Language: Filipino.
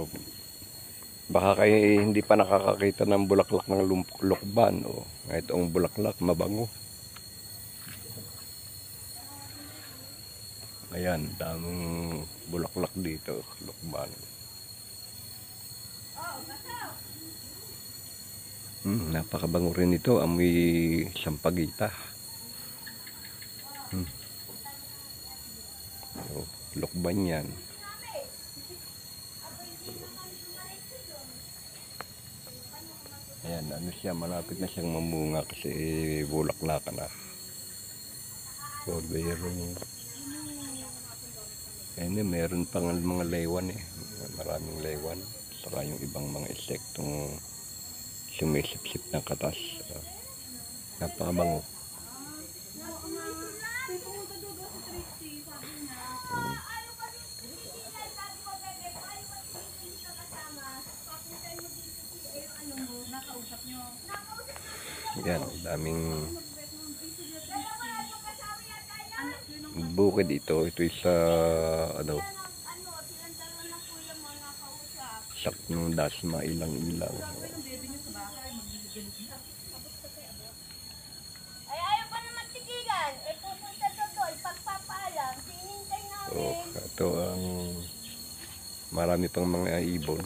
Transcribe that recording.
O, baka kayo hindi pa nakakakita ng bulaklak ng lukban. O, itong bulaklak mabango. Ayan, daming bulaklak dito, lukban. Napakabango rin ito, amoy sampagita. So, lukban yan. Ayan, ano siya, malapit na siyang mamunga kasi bulaklak na. So, meron pang mga laywan maraming laywan, saka yung ibang mga insektong sumisipsip ng katas. Napakabango. Yan, daming bukid ito. Ito sa saknong dasma, ilang-ilang. So, ito ang marami pang mga ibon.